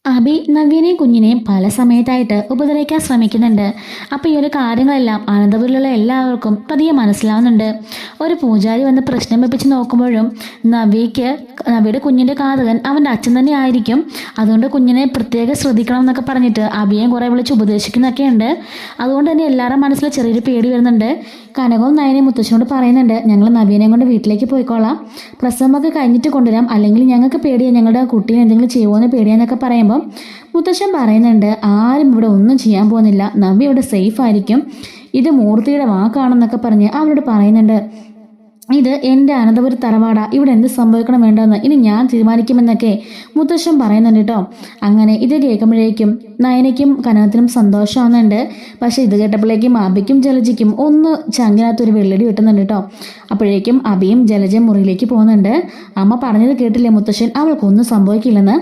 അബി നവ്യനെയും കുഞ്ഞിനെയും പല സമയത്തായിട്ട് ഉപദ്രവിക്കാൻ ശ്രമിക്കുന്നുണ്ട്. അപ്പോൾ ഈ ഒരു കാര്യങ്ങളെല്ലാം അനന്തപുരിലുള്ള എല്ലാവർക്കും പതിയെ മനസ്സിലാവുന്നുണ്ട്. ഒരു പൂജാരി വന്ന് പ്രശ്നം വെപ്പിച്ച് നോക്കുമ്പോഴും നവ്യയുടെ കുഞ്ഞിൻ്റെ കാതകൻ അവൻ്റെ അച്ഛൻ തന്നെ ആയിരിക്കും. അതുകൊണ്ട് കുഞ്ഞിനെ പ്രത്യേകം ശ്രദ്ധിക്കണം എന്നൊക്കെ പറഞ്ഞിട്ട് അബിയെയും കുറേ വിളിച്ച് ഉപദേശിക്കുന്നൊക്കെ ഉണ്ട്. അതുകൊണ്ട് തന്നെ എല്ലാവരുടെ മനസ്സിൽ ചെറിയൊരു പേടി വരുന്നുണ്ട്. കനകവും നയനയും മുത്തശ്ശനോട് പറയുന്നുണ്ട്, ഞങ്ങൾ നവ്യനെയും കൊണ്ട് വീട്ടിലേക്ക് പോയിക്കോളാം, പ്രസവമൊക്കെ കഴിഞ്ഞിട്ട് കൊണ്ടുവരാം, അല്ലെങ്കിൽ ഞങ്ങൾക്ക് പേടിയാണ്, ഞങ്ങളുടെ കുട്ടീനെ എന്തെങ്കിലും ചെയ്യുമോ എന്ന് പേടിയാന്നൊക്കെ പറയുമ്പോൾ മുത്തശ്ശൻ പറയുന്നുണ്ട്, ആരും ഇവിടെ ഒന്നും ചെയ്യാൻ പോകുന്നില്ല, നവ്യ ഇവിടെ സേഫ് ആയിരിക്കും, ഇത് മൂർത്തിയുടെ വാക്കാണെന്നൊക്കെ പറഞ്ഞ് അവരോട് പറയുന്നുണ്ട്. ഇത് എൻ്റെ അനന്തപുരി തറവാടാ, ഇവിടെ എന്ത് സംഭവിക്കണം വേണ്ടെന്ന് ഇനി ഞാൻ തീരുമാനിക്കുമെന്നൊക്കെ മുത്തശ്ശൻ പറയുന്നുണ്ട് കേട്ടോ. അങ്ങനെ ഇത് കേൾക്കുമ്പോഴേക്കും നയനയ്ക്കും കനകത്തിനും സന്തോഷമാവുന്നുണ്ട്. പക്ഷെ ഇത് കേട്ടപ്പോഴേക്കും അബിക്കും ജലജയ്ക്കും ഒന്ന് ചങ്കിനകത്തൊരു വെള്ളടി കിട്ടുന്നുണ്ട് കേട്ടോ. അപ്പോഴേക്കും അബിയും ജലജയും മുറിയിലേക്ക് പോകുന്നുണ്ട്. അമ്മ പറഞ്ഞത് കേട്ടില്ലേ മുത്തശ്ശൻ, അവൾക്കൊന്നും സംഭവിക്കില്ലെന്ന്.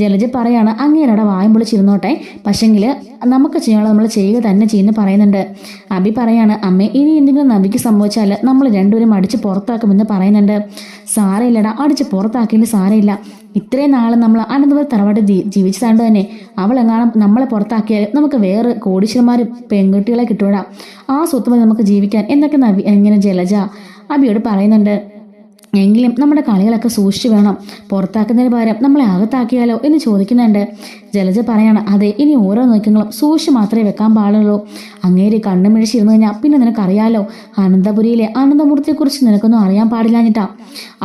ജലജ പറയാണ്, അങ്ങേരവിടെ വായും പൊളിച്ചിരുന്നോട്ടെ, പക്ഷെങ്കിൽ നമുക്ക് ചെയ്യാനുള്ള നമ്മൾ ചെയ്യുക തന്നെ ചെയ്യുന്നു പറയുന്നുണ്ട്. അബി പറയാണ്, അമ്മേ ഇനി എന്തെങ്കിലും നബിക്ക് സംഭവിച്ചാൽ നമ്മൾ രണ്ടുപേരും അടിച്ച് പുറത്താക്കുമെന്ന് പറയുന്നുണ്ട്. സാരയില്ലടാ, അടിച്ച് പുറത്താക്കിയിട്ട് സാരയില്ല, ഇത്രയും നാൾ നമ്മൾ അനന്തപുരം തറവാട്ട് ജീവിച്ചതാണ്ട് തന്നെ അവളെങ്ങാനും നമ്മളെ പുറത്താക്കിയാൽ നമുക്ക് വേറെ കോടീശ്വരന്മാർ പെൺകുട്ടികളെ കിട്ടൂടാ, ആ സ്വത്ത് മതി നമുക്ക് ജീവിക്കാൻ എന്നൊക്കെ ഇങ്ങനെ ജലജ അബിയോട് പറയുന്നുണ്ട്. എങ്കിലും നമ്മുടെ കളികളൊക്കെ സൂക്ഷിച്ചു വേണം, പുറത്താക്കുന്നതിന് പകരം നമ്മളെ അകത്താക്കിയാലോ എന്ന് ചോദിക്കുന്നുണ്ട്. ജലജ പറയാണ്, അതെ, ഇനി ഓരോ നീക്കങ്ങളും സൂക്ഷിച്ച് മാത്രമേ വെക്കാൻ പാടുള്ളൂ. അങ്ങേര് കണ്ണു മിഴിച്ചിരുന്നു കഴിഞ്ഞാൽ പിന്നെ നിനക്കറിയാലോ, അനന്തപുരിയിലെ അനന്തമൂർത്തിയെക്കുറിച്ച് നിനക്കൊന്നും അറിയാൻ പാടില്ലാഞ്ഞിട്ടാ.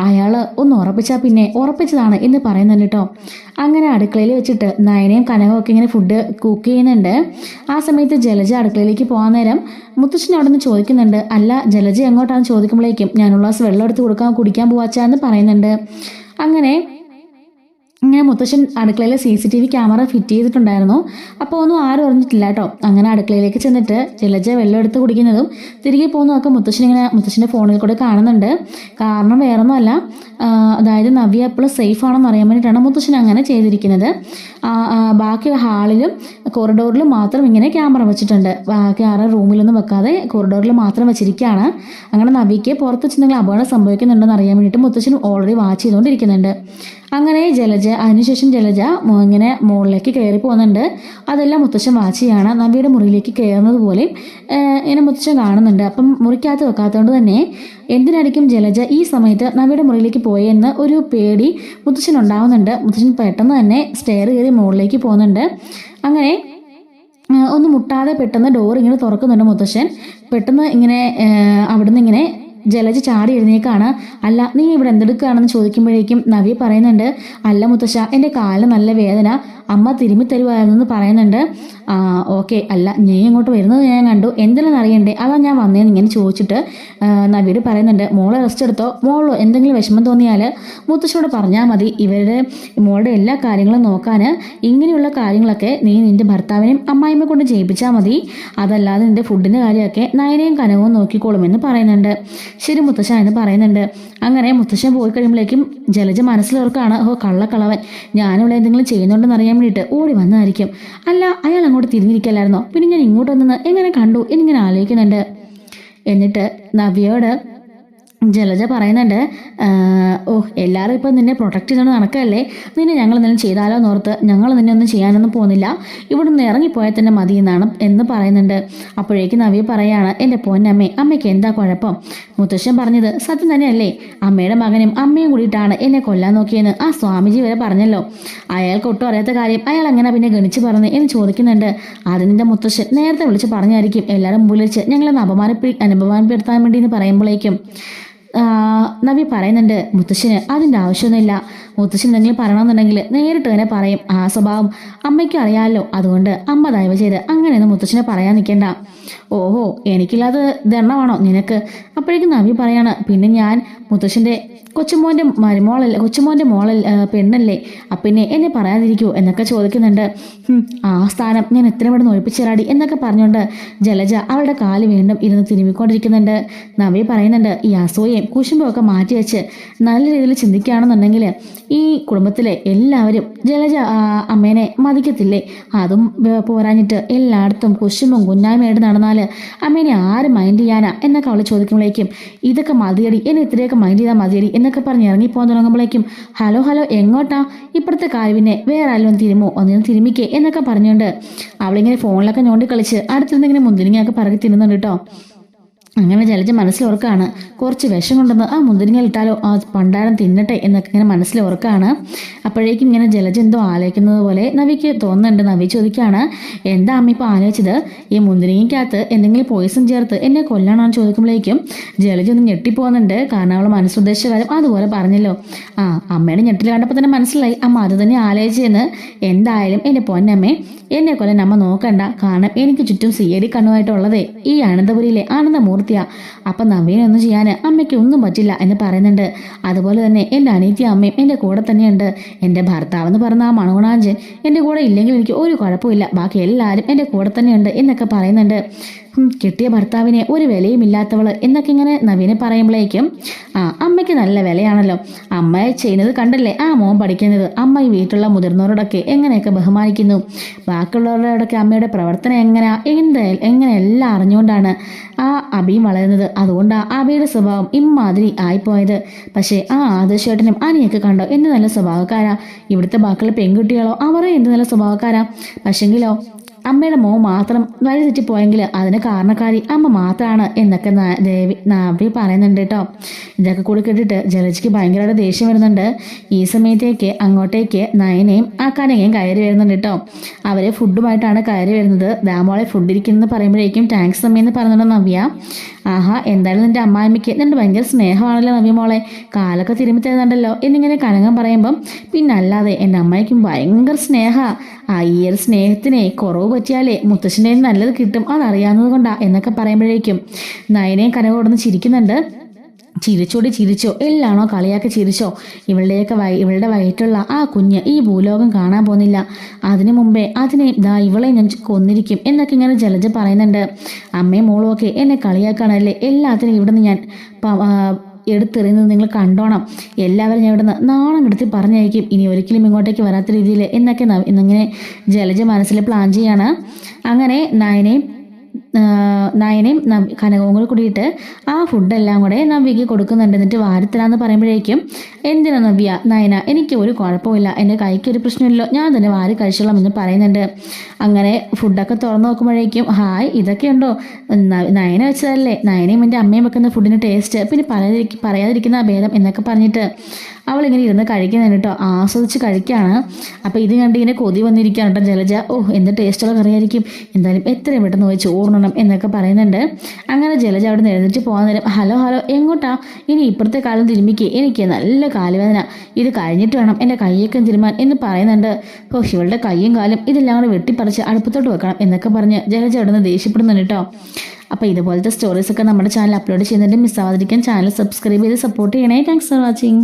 അയാൾ ഒന്ന് ഉറപ്പിച്ചാൽ പിന്നെ ഉറപ്പിച്ചതാണ് എന്ന് പറയുന്നുണ്ട് കേട്ടോ. അങ്ങനെ അടുക്കളയിൽ വെച്ചിട്ട് നയനയും കനകവും ഒക്കെ ഇങ്ങനെ ഫുഡ് കുക്ക് ചെയ്യുന്നുണ്ട്. ആ സമയത്ത് ജലജ അടുക്കളയിലേക്ക് പോകാൻ നേരം മുത്തശ്ശൻ അവിടെ നിന്ന് ചോദിക്കുന്നുണ്ട്, അല്ല ജലജ എങ്ങോട്ടാണെന്ന് ചോദിക്കുമ്പോഴേക്കും ഞാനുള്ള ഗ്ലാസ് വെള്ളം എടുത്ത് കുടിക്കാൻ പോവാച്ചാന്ന് പറയുന്നുണ്ട്. അങ്ങനെ മുത്തശ്ശൻ അടുക്കളയിൽ CCTV ക്യാമറ ഫിറ്റ് ചെയ്തിട്ടുണ്ടായിരുന്നു. അപ്പോൾ ഒന്നും ആരും അറിഞ്ഞിട്ടില്ല കേട്ടോ. അങ്ങനെ അടുക്കളയിലേക്ക് ചെന്നിട്ട് ജലജ വെള്ളം എടുത്ത് കുടിക്കുന്നതും തിരികെ പോകുന്നതൊക്കെ മുത്തശ്ശൻ്റെ ഫോണിൽ കൂടെ കാണുന്നുണ്ട്. കാരണം വേറൊന്നുമല്ല, അതായത് നവ്യ എപ്പോഴും സേഫ് ആണെന്ന് അറിയാൻ വേണ്ടിയിട്ടാണ് മുത്തശ്ശൻ അങ്ങനെ ചെയ്തിരിക്കുന്നത്. ബാക്കി ഹാളിലും കോറിഡോറിലും മാത്രം ഇങ്ങനെ ക്യാമറ വെച്ചിട്ടുണ്ട്, ബാക്കി ആറ് റൂമിലൊന്നും വെക്കാതെ കോറിഡോറിൽ മാത്രം വെച്ചിരിക്കുകയാണ്. അങ്ങനെ നവ്യയ്ക്ക് പുറത്ത് വെച്ചെന്തെങ്കിലും അപകടം സംഭവിക്കുന്നുണ്ടെന്ന് അറിയാൻ വേണ്ടിയിട്ട് മുത്തശ്ശൻ ഓൾറെഡി വാച്ച് ചെയ്തുകൊണ്ടിരിക്കുന്നുണ്ട്. അങ്ങനെ അതിനുശേഷം ജലജ ഇങ്ങനെ മുകളിലേക്ക് കയറി പോകുന്നുണ്ട്. അതെല്ലാം മുത്തശ്ശൻ വാച്ച് ചെയ്യാണ്. നവ്യയുടെ മുറിയിലേക്ക് കയറുന്നത് പോലെ ഇങ്ങനെ മുത്തശ്ശൻ കാണുന്നുണ്ട്. അപ്പം മുറിക്കകത്ത് വെക്കാത്തതുകൊണ്ട് തന്നെ എന്തിനായിരിക്കും ജലജ ഈ സമയത്ത് നവ്യയുടെ മുറിയിലേക്ക് പോയെന്ന് ഒരു പേടി മുത്തശ്ശൻ ഉണ്ടാവുന്നുണ്ട്. മുത്തശ്ശൻ പെട്ടെന്ന് തന്നെ സ്റ്റെയർ കയറി മുകളിലേക്ക് പോകുന്നുണ്ട്. അങ്ങനെ ഒന്നും മുട്ടാതെ പെട്ടെന്ന് ഡോർ ഇങ്ങനെ തുറക്കുന്നുണ്ട് മുത്തശ്ശൻ. പെട്ടെന്ന് ഇങ്ങനെ അവിടുന്ന് ഇങ്ങനെ ജലജ ചാടി എഴുന്നേക്കാണ്. അല്ല, നീ ഇവിടെ എന്തെടുക്കുകയാണെന്ന് ചോദിക്കുമ്പോഴേക്കും നവ്യ പറയുന്നുണ്ട്, അല്ല മുത്തശ്ശ, എൻ്റെ കാലിന് നല്ല വേദന, അമ്മ തിരുമ്മി തരുമായിരുന്നു പറയുന്നുണ്ട്. ഓക്കെ, അല്ല നീ ഇങ്ങോട്ട് വരുന്നത് ഞാൻ കണ്ടു, എന്തെങ്കിലും അറിയണ്ടേ, അതാ ഞാൻ വന്നേന്ന് ഇങ്ങനെ ചോദിച്ചിട്ട് നവ്യോട് പറയുന്നുണ്ട്, മോളെ റെസ്റ്റ് എടുത്തോ, മോളോ എന്തെങ്കിലും വിഷമം തോന്നിയാൽ മുത്തശ്ശനോട് പറഞ്ഞാൽ മതി, ഇവരുടെ മോളുടെ എല്ലാ കാര്യങ്ങളും നോക്കാൻ ഇങ്ങനെയുള്ള കാര്യങ്ങളൊക്കെ നീ നിൻ്റെ ഭർത്താവിനെയും അമ്മായിമ്മ കൊണ്ട് ചെയ്യിപ്പിച്ചാൽ മതി, അതല്ലാതെ നിൻ്റെ ഫുഡിൻ്റെ കാര്യമൊക്കെ നയനയും കനവും നോക്കിക്കോളുമെന്ന് പറയുന്നുണ്ട്. ശരി മുത്തശ്ശൻ എന്ന് പറയുന്നുണ്ട്. അങ്ങനെ മുത്തശ്ശൻ പോയി കഴിയുമ്പോഴേക്കും ജലജ മനസ്സിലോർക്കാണ്, കള്ളക്കളവൻ ഞാനിവിടെ എന്തെങ്കിലും ചെയ്യുന്നുണ്ടെന്ന് അറിയാൻ വേണ്ടിയിട്ട് ഓടി വന്നതായിരിക്കും. അല്ല, അയാൾ അങ്ങോട്ട് തിരിഞ്ഞിരിക്കല്ലായിരുന്നോ, പിന്നെ ഞാൻ ഇങ്ങോട്ട് വന്നത് എങ്ങനെ കണ്ടു എന്നിങ്ങനെ ആലോചിക്കുന്നുണ്ട്. എന്നിട്ട് നവ്യയോട് ജലജ പറയുന്നുണ്ട്, എല്ലാവരും ഇപ്പം നിന്നെ പ്രൊട്ടക്റ്റ് ചെയ്തുകൊണ്ട് നടക്കല്ലേ, നിന്നെ ഞങ്ങൾ എന്തെങ്കിലും ചെയ്താലോ എന്നോർത്ത് ഞങ്ങൾ നിന്നെ ഒന്നും ചെയ്യാനൊന്നും പോകുന്നില്ല, ഇവിടെ നിന്ന് ഇറങ്ങിപ്പോയാൽ തന്നെ മതി എന്ന് പറയുന്നുണ്ട്. അപ്പോഴേക്കും നവ്യ പറയാണ്, എൻ്റെ പൊന്നമ്മേ, അമ്മയ്ക്ക് എന്താ കുഴപ്പം, മുത്തശ്ശൻ പറഞ്ഞത് സത്യം തന്നെയല്ലേ, അമ്മയുടെ മകനും അമ്മയും കൂടിയിട്ടാണ് എന്നെ കൊല്ലാൻ നോക്കിയെന്ന് ആ സ്വാമിജി വരെ പറഞ്ഞല്ലോ, അയാൾക്ക് ഒട്ടും അറിയാത്ത കാര്യം അയാൾ അങ്ങനെ പിന്നെ ഗണിച്ച് പറഞ്ഞു എന്ന് ചോദിക്കുന്നുണ്ട്. അതിൻ്റെ മുത്തശ്ശൻ നേരത്തെ വിളിച്ച് പറഞ്ഞായിരിക്കും എല്ലാവരും മുമ്പിൽ വെച്ച് ഞങ്ങളൊന്ന് അപമാനപ്പെടുത്താൻ വേണ്ടി എന്ന് പറയുമ്പോഴേക്കും നവ്യ പറയുന്നുണ്ട്, മുത്തശ്ശന് അതിൻ്റെ ആവശ്യമൊന്നുമില്ല, മുത്തശ്ശൻ എന്തെങ്കിലും പറയണമെന്നുണ്ടെങ്കിൽ നേരിട്ട് തന്നെ പറയും, ആ സ്വഭാവം അമ്മയ്ക്കും അറിയാമല്ലോ, അതുകൊണ്ട് അമ്മ ദയവ് ചെയ്ത് അങ്ങനെയൊന്നും മുത്തശ്ശനെ പറയാൻ നിൽക്കേണ്ട. ഓഹോ, എനിക്കില്ലാത്ത ദണ്ണമാണോ നിനക്ക്? അപ്പോഴേക്കും നവ്യ പറയാണ്, പിന്നെ ഞാൻ മുത്തശ്ശൻ്റെ കൊച്ചുമോൻ്റെ പെണ്ണല്ലേ, പിന്നെ എന്നെ പറയാതിരിക്കുമോ എന്നൊക്കെ ചോദിക്കുന്നുണ്ട്. ആ സ്ഥാനം ഞാൻ എത്രയും പെട്ടെന്ന് ഒഴിപ്പിച്ചേരാടി എന്നൊക്കെ പറഞ്ഞുകൊണ്ട് ജലജ അവളുടെ കാല് വീണ്ടും ഇരുന്ന് തിരുമ്മിക്കൊണ്ടിരിക്കുന്നുണ്ട്. നവ്യ പറയുന്നുണ്ട്, ഈ അസൂയ കുസൃതിയും കുശുമ്പൊക്കെ മാറ്റി വെച്ച് നല്ല രീതിയിൽ ചിന്തിക്കുകയാണെന്നുണ്ടെങ്കിൽ ഈ കുടുംബത്തിലെ എല്ലാവരും ജലജ അമ്മേനെ മതിക്കത്തില്ലേ? അതും പോരാഞ്ഞിട്ട് എല്ലായിടത്തും കുശുമ്പും കുഞ്ഞായ്മയായിട്ട് നടന്നാൽ അമ്മേനെ ആര് മൈൻഡ് ചെയ്യാനാ എന്നൊക്കെ അവൾ ചോദിക്കുമ്പോഴേക്കും ഇതൊക്കെ മതിയടി, എന്നെ ഇത്രയൊക്കെ മൈൻഡ് ചെയ്താൽ മതിയടി എന്നൊക്കെ പറഞ്ഞ് ഇറങ്ങിപ്പോകാൻ തുടങ്ങുമ്പോഴേക്കും ഹലോ എങ്ങോട്ടാ? ഇപ്പുറത്തെ കാര്യം പിന്നെ വേറെ ആരും തിരുമോ, ഒന്നിനും തിരുമിക്കേ എന്നൊക്കെ പറഞ്ഞുകൊണ്ട് അവളിങ്ങനെ ഫോണിലൊക്കെ ഞോണ്ടി കളിച്ച് അടുത്തിരുന്നിങ്ങനെ മുന്തിരിങ്ങയൊക്കെ പറക്കി തിന്നുന്നുണ്ട് കേട്ടോ. അങ്ങനെ ജലജ മനസ്സിലോർക്കാണ് കുറച്ച് വിഷം കൊണ്ടുവന്ന് ആ മുന്തിരിങ്ങ ഇട്ടാലോ, ആ പണ്ടാരം തിന്നട്ടെ എന്നൊക്കെ ഇങ്ങനെ മനസ്സിലോർക്കാണ്. അപ്പോഴേക്കും ഇങ്ങനെ ജലജ എന്തോ ആലോചിക്കുന്നത് പോലെ നവിക്ക് തോന്നുന്നുണ്ട്. നവി ചോദിക്കുകയാണ്, എന്താ അമ്മ ഇപ്പോൾ ആലോചിച്ചത്? ഈ മുന്തിരിങ്ങയ്ക്കകത്ത് എന്തെങ്കിലും പോയിസൺ ചേർത്ത് എന്നെ കൊല്ലാനാണെന്ന് ചോദിക്കുമ്പോഴേക്കും ജലജ ഒന്ന് ഞെട്ടിപ്പോകുന്നുണ്ട്. കാരണം അവൾ മനസ്സുദ്ദേശിച്ച കാര്യം അതുപോലെ പറഞ്ഞല്ലോ. അമ്മയുടെ ഞെട്ടിൽ കണ്ടപ്പോൾ തന്നെ മനസ്സിലായി അമ്മ അത് തന്നെ ആലോചിച്ചെന്ന്. എന്തായാലും എൻ്റെ പൊന്നമ്മേ, എന്നെ കൊല്ലാൻ അമ്മ നോക്കണ്ട. കാരണം എനിക്ക് ചുറ്റും സിയടി കണ്ണുമായിട്ടുള്ളതേ ഈ അനന്തപുരിയിലെ ആനന്ദമൂർത്തിയാ. അപ്പം നവീനെ ഒന്നും ചെയ്യാൻ അമ്മയ്ക്ക് ഒന്നും പറ്റില്ല എന്ന് പറയുന്നുണ്ട്. അതുപോലെ തന്നെ എൻ്റെ അനിയത്തി അമ്മയും എൻ്റെ കൂടെ തന്നെയുണ്ട്. എൻ്റെ ഭർത്താവെന്ന് പറഞ്ഞ ആ മണോണാഞ്ചൻ എൻ്റെ കൂടെ ഇല്ലെങ്കിൽ എനിക്ക് ഒരു കുഴപ്പമില്ല, ബാക്കി എല്ലാവരും എൻ്റെ കൂടെ തന്നെയുണ്ട് എന്നൊക്കെ പറയുന്നുണ്ട്. കിട്ടിയ ഭർത്താവിനെ ഒരു വിലയും ഇല്ലാത്തവള് എന്നൊക്കെ ഇങ്ങനെ നവീനെ പറയുമ്പോഴേക്കും അമ്മയ്ക്ക് നല്ല വിലയാണല്ലോ. അമ്മയെ ചെയ്യുന്നത് കണ്ടല്ലേ ആ മോൻ പഠിക്കുന്നത്. അമ്മ ഈ വീട്ടിലുള്ള മുതിർന്നവരോടൊക്കെ എങ്ങനെയൊക്കെ ബഹുമാനിക്കുന്നു, ബാക്കിയുള്ളവരോടൊക്കെ അമ്മയുടെ പ്രവർത്തനം എങ്ങനെ എല്ലാം അറിഞ്ഞുകൊണ്ടാണ് ആ അബിയും വളരുന്നത്. അതുകൊണ്ടാണ് അബിയുടെ സ്വഭാവം ഇമ്മാതിരി ആയിപ്പോയത്. പക്ഷേ ആ ആദർശേട്ടനും അനിയൊക്കെ കണ്ടോ എന്ത് നല്ല സ്വഭാവക്കാരാ. ഇവിടുത്തെ ബാക്കിയുള്ള പെൺകുട്ടികളോ അവരെ എന്ത് നല്ല സ്വഭാവക്കാരാ. പക്ഷെങ്കിലോ അമ്മയുടെ മോൻ മാത്രം വഴി തെറ്റിപ്പോയെങ്കിൽ അതിന് കാരണക്കാരി അമ്മ മാത്രമാണ് എന്നൊക്കെ നവി പറയുന്നുണ്ട് കേട്ടോ. ഇതൊക്കെ കൂടി കേട്ടിട്ട് ജലജയ്ക്ക് ഭയങ്കരമായിട്ട് ദേഷ്യം വരുന്നുണ്ട്. ഈ സമയത്തേക്ക് അങ്ങോട്ടേക്ക് നയനയും ആ കനകയും കയറി വരുന്നുണ്ട് കേട്ടോ. അവരെ ഫുഡുമായിട്ടാണ് കയറി വരുന്നത്. ദാമോളെ ഫുഡ് ഇരിക്കുന്നെന്ന് പറയുമ്പോഴേക്കും താങ്ക്സ് അമ്മയെന്ന് പറയുന്നുണ്ടോ നവ്യ. ആഹാ, എന്തായാലും നിന്റെ അമ്മായിമ്മയ്ക്ക് നിന്റെ ഭയങ്കര സ്നേഹമാണല്ലോ നവ്യ മോളെ, കാലൊക്കെ തിരുമ്പി തരുന്നുണ്ടല്ലോ എന്നിങ്ങനെ കനകം പറയുമ്പം പിന്നല്ലാതെ എൻ്റെ അമ്മയ്ക്കും ഭയങ്കര സ്നേഹ. ഈ ഒരു സ്നേഹത്തിനെ കുറവ് പറ്റിയാലേ മുത്തശ്ശൻ്റെ നല്ലത് കിട്ടും, അതറിയാവുന്നത് കൊണ്ടാ എന്നൊക്കെ പറയുമ്പോഴേക്കും നയനയും കനകോടൊന്ന് ചിരിക്കുന്നുണ്ട്. ചിരിച്ചോ എല്ലാണോ കളിയാക്കി ചിരിച്ചോ. ഇവളുടെ വയറ്റുള്ള ആ കുഞ്ഞ് ഈ ഭൂലോകം കാണാൻ പോകുന്നില്ല. അതിനു മുമ്പേ ഇവളെ ഞാൻ കൊന്നിരിക്കും എന്നൊക്കെ ഇങ്ങനെ ജലജ പറയുന്നുണ്ട്. അമ്മയും മോളും ഒക്കെ എന്നെ കളിയാക്കാണല്ലേ, എല്ലാത്തിനും ഇവിടുന്ന് ഞാൻ എടുത്തെറിയുന്നത് നിങ്ങൾ കണ്ടോണം. എല്ലാവരും ഞാൻ ഇവിടുന്ന് നാണം കെടുത്തി പറഞ്ഞയക്കും, ഇനി ഒരിക്കലും ഇങ്ങോട്ടേക്ക് വരാത്ത രീതിയിൽ എന്നൊക്കെ ഇങ്ങനെ ജലജ മനസ്സിൽ പ്ലാൻ ചെയ്യാണ്. അങ്ങനെ നയനയും കനകവും കൂടെ കൂടിയിട്ട് ആ ഫുഡെല്ലാം കൂടെ നവ്യക്ക് കൊടുക്കുന്നുണ്ട്. എന്നിട്ട് വാരത്തിലാന്ന് പറയുമ്പോഴേക്കും എന്തിനാ നവ്യ, നയന എനിക്ക് ഒരു കുഴപ്പമില്ല, എൻ്റെ കൈക്ക് ഒരു പ്രശ്നമില്ലല്ലോ, ഞാൻ തന്നെ വാരി കഴിച്ചോളാം എന്ന് പറയുന്നുണ്ട്. അങ്ങനെ ഫുഡൊക്കെ തുറന്നു നോക്കുമ്പോഴേക്കും ഹായ് ഇതൊക്കെ ഉണ്ടോ, നയന വെച്ചതല്ലേ, നയനയും എൻ്റെ അമ്മയും വെക്കുന്ന ഫുഡിന് ടേസ്റ്റ് പിന്നെ പറയാതിരിക്കുന്ന ഭേദം എന്നൊക്കെ പറഞ്ഞിട്ട് അവളിങ്ങനെ ഇരുന്ന് കഴിക്കുന്നുണ്ട് കേട്ടോ. ആസ്വദിച്ച് കഴിക്കുകയാണ്. അപ്പോൾ ഇത് കണ്ട് ഇങ്ങനെ കൊതി വന്നിരിക്കുകയാണ് കേട്ടോ ജലജ. എന്ത് ടേസ്റ്റുള്ള കറിയായിരിക്കും, എന്തായാലും എത്രയും പെട്ടെന്ന് പോയി ചോറിനണം എന്നൊക്കെ പറയുന്നുണ്ട്. അങ്ങനെ ജലജ അവിടെ നിന്ന് എഴുന്നേറ്റ് പോകാൻ നേരം ഹലോ എങ്ങോട്ടാ, ഇനി ഇപ്പുറത്തെ കാലം തിരുമ്മിക്ക്, എനിക്ക് നല്ല കാലുവേദന, ഇത് കഴിഞ്ഞിട്ട് വേണം എൻ്റെ കയ്യൊക്കെ തിരുമാൻ എന്ന് പറയുന്നുണ്ട്. ഇവളുടെ കയ്യും കാലും ഇതെല്ലാം കൂടെ വെട്ടിപ്പറിച്ച് അടുപ്പത്തോട്ട് വെക്കണം എന്നൊക്കെ പറഞ്ഞ് ജലജ അവിടെ നിന്ന് ദേഷ്യപ്പെടുന്നുണ്ട് കേട്ടോ. അപ്പോൾ ഇതുപോലത്തെ സ്റ്റോറീസൊക്കെ നമ്മുടെ ചാനൽ അപ്ലോഡ് ചെയ്യുന്നുണ്ട്. മിസ്സാവാതിരിക്കാൻ ചാനൽ സബ്സ്ക്രൈബ് ചെയ്ത് സപ്പോർട്ട് ചെയ്യണേ. Thanks for watching.